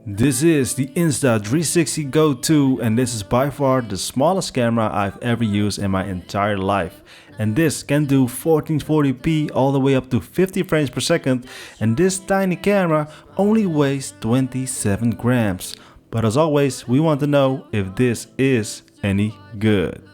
This is the Insta360 GO 2 and this is by far the smallest camera I've ever used in my entire life. And this can do 1440p all the way up to 50 frames per second, and this tiny camera only weighs 27 grams. But as always, we want to know if this is any good.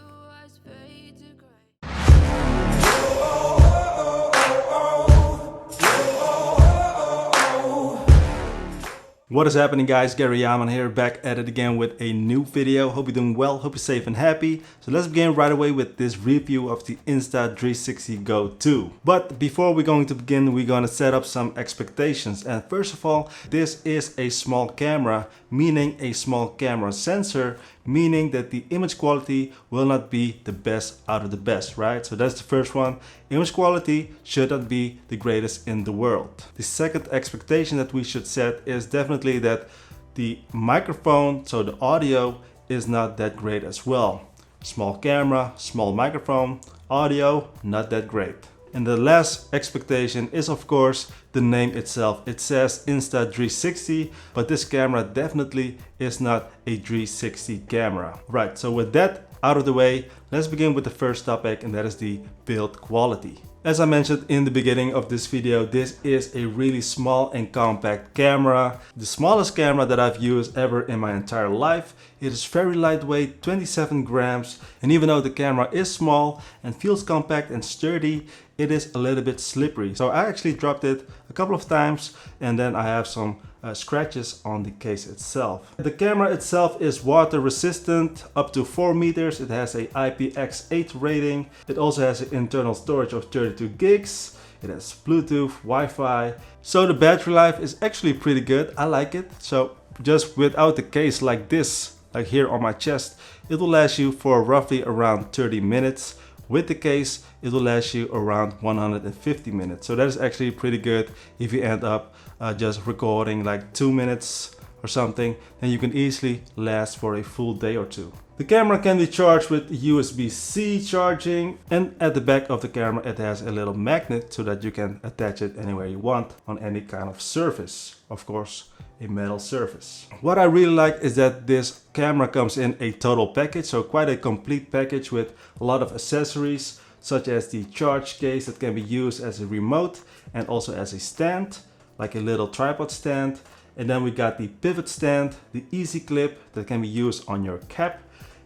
What is happening, guys? Gary Jahman here, back at it again with a new video. Hope you're doing well, hope you're safe and happy. So let's begin right away with this review of the Insta360 GO 2. But before we're going to begin, we're going to set up some expectations. And first of all, this is a small camera, meaning a small camera sensor, meaning that the image quality will not be the best out of the best, right? So that's the first one. Image quality should not be the greatest in the world. The second expectation that we should set is definitely that the microphone, so the audio, is not that great as well. Small camera, small microphone, audio, not that great. And the last expectation is, of course, the name itself. It says Insta360, but this camera definitely is not a 360 camera. Right, so with that out of the way, let's begin with the first topic, and that is the build quality. As I mentioned in the beginning of this video, this is a really small and compact camera. The smallest camera that I've used ever in my entire life. It is very lightweight, 27 grams. And even though the camera is small and feels compact and sturdy, it is a little bit slippery. So I actually dropped it a couple of times, and then I have some scratches on the case itself. The camera itself is water resistant up to 4 meters. It has a IPX8 rating. It also has an internal storage of 32 gigs. It has Bluetooth, Wi-Fi. So the battery life is actually pretty good. I like it. So just without the case like this, like here on my chest, it will last you for roughly around 30 minutes. With the case, it will last you around 150 minutes. So that is actually pretty good. If you end up just recording like 2 minutes or something, then you can easily last for a full day or two. The camera can be charged with USB-C charging, and at the back of the camera it has a little magnet so that you can attach it anywhere you want on any kind of surface. Of course, a metal surface. What I really like is that this camera comes in a total package, so quite a complete package with a lot of accessories, such as the charge case that can be used as a remote and also as a stand, like a little tripod stand. And then we got the pivot stand, the easy clip that can be used on your cap,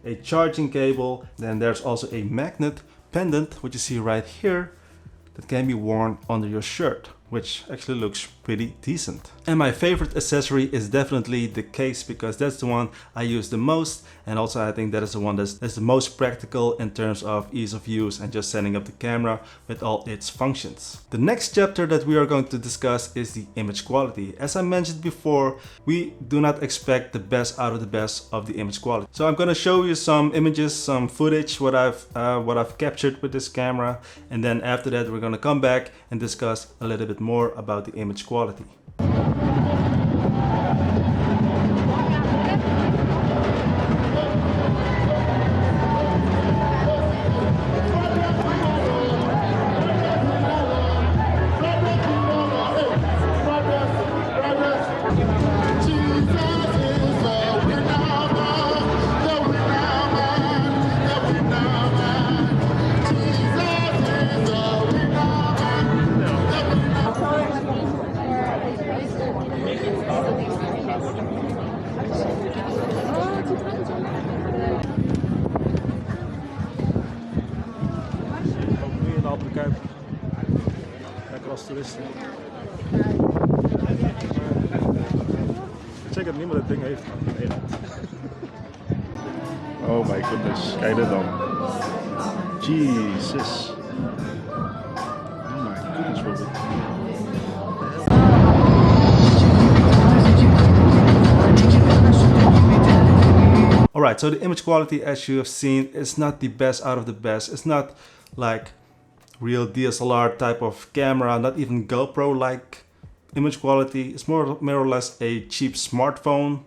a charging cable, then there's also a magnet pendant, which you see right here, that can be worn under your shirt, which actually looks pretty decent. And my favorite accessory is definitely the case, because that's the one I use the most, and also I think that is the one that's the most practical in terms of ease of use and just setting up the camera with all its functions. The next chapter that we are going to discuss is the image quality. As I mentioned before, we do not expect the best out of the best of the image quality. So I'm going to show you some images, some footage, what I've captured with this camera, and then after that we're going to come back and discuss a little bit more about the image quality. Lekker als toeristen. Ik zeg dat niemand het ding heeft. Nee, oh my goodness, kijk dit dan. Jesus. Oh my goodness, Robert. Alright, so the image quality, as you have seen, is not the best out of the best. It's not like real DSLR type of camera, not even GoPro like image quality. It's more or less a cheap smartphone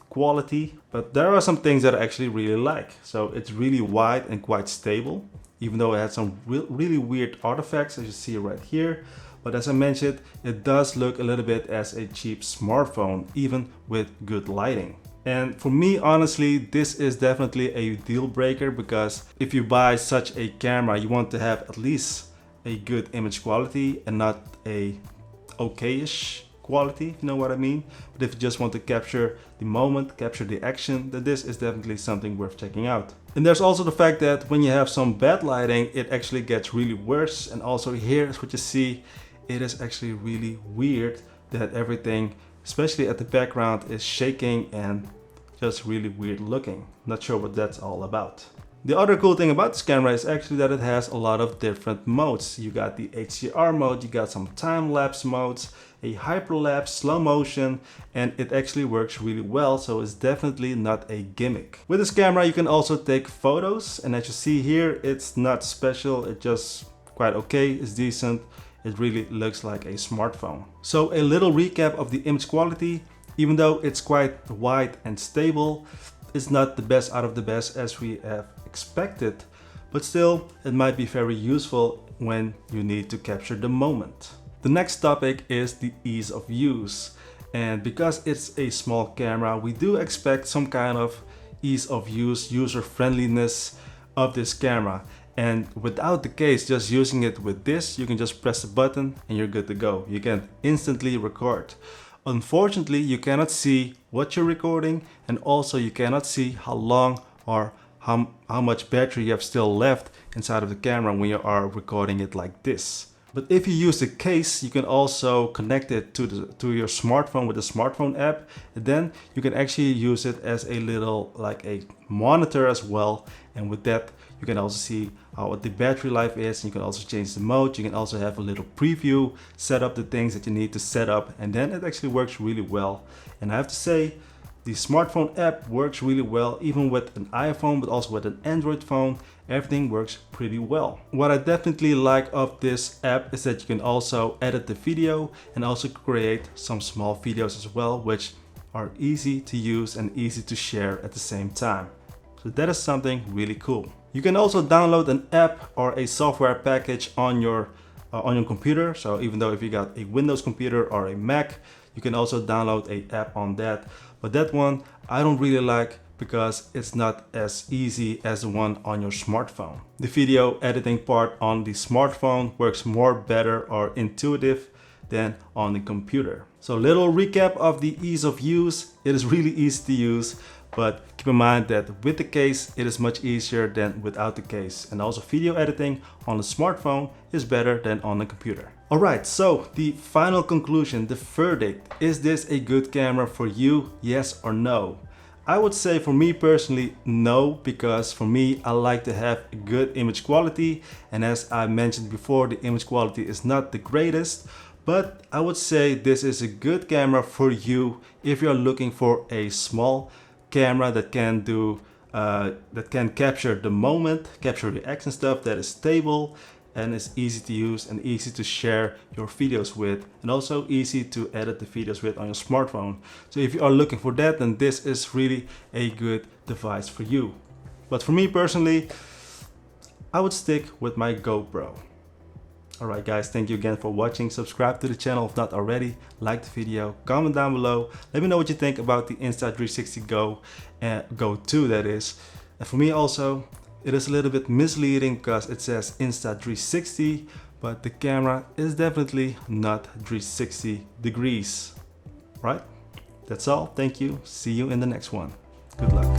quality, but there are some things that I actually really like. So it's really wide and quite stable, even though it had some really weird artifacts, as you see right here. but as I mentioned, it does look a little bit as a cheap smartphone, even with good lighting. And for me, honestly, this is definitely a deal breaker, because if you buy such a camera, you want to have at least a good image quality and not a okayish quality, if you know what I mean. But if you just want to capture the moment, capture the action, then this is definitely something worth checking out. And there's also the fact that when you have some bad lighting, it actually gets really worse. And also here is what you see. It is actually really weird that everything, especially at the background, is shaking and just really weird looking. Not sure what that's all about. The other cool thing about this camera is actually that it has a lot of different modes. You got the HDR mode, you got some time-lapse modes, a hyperlapse, slow motion, and it actually works really well, so it's definitely not a gimmick. With this camera you can also take photos, and as you see here, it's not special, it's just quite okay, it's decent. It really looks like a smartphone. So a little recap of the image quality. Even though it's quite wide and stable, it's not the best out of the best as we have expected, but still it might be very useful when you need to capture the moment. The next topic is the ease of use, and because it's a small camera, we do expect some kind of ease of use, user friendliness of this camera. And without the case, just using it with this, you can just press the button and you're good to go. You can instantly record. Unfortunately, you cannot see what you're recording, and also you cannot see how long or how much battery you have still left inside of the camera when you are recording it like this. But if you use the case, you can also connect it to your smartphone with the smartphone app, and then you can actually use it as a little, like a monitor as well. And with that, you can also see what the battery life is. You can also change the mode. You can also have a little preview, set up the things that you need to set up, and then it actually works really well. And I have to say, the smartphone app works really well, even with an iPhone, but also with an Android phone. Everything works pretty well. What I definitely like of this app is that you can also edit the video and also create some small videos as well, which are easy to use and easy to share at the same time. So that is something really cool. You can also download an app or a software package on your computer. So even though if you got a Windows computer or a Mac, you can also download an app on that. But that one I don't really like, because it's not as easy as the one on your smartphone. The video editing part on the smartphone works more better or intuitive than on the computer. So little recap of the ease of use. It is really easy to use, but keep in mind that with the case it is much easier than without the case. And also video editing on the smartphone is better than on the computer. Alright, so the final conclusion, the verdict. Is this a good camera for you? Yes or no? I would say for me personally, no, because for me, I like to have a good image quality. And as I mentioned before, the image quality is not the greatest, but I would say this is a good camera for you if you're looking for a small camera that can do, that can capture the moment, capture the action stuff, that is stable and is easy to use and easy to share your videos with, and also easy to edit the videos with on your smartphone. So if you are looking for that, then this is really a good device for you. But for me personally, I would stick with my GoPro. Alright guys, thank you again for watching. Subscribe to the channel if not already. Like the video, comment down below. Let me know what you think about the Insta360 GO and Go 2, that is. And for me also, it is a little bit misleading because it says Insta360, but the camera is definitely not 360 degrees, right? That's all. Thank you. See you in the next one. Good luck.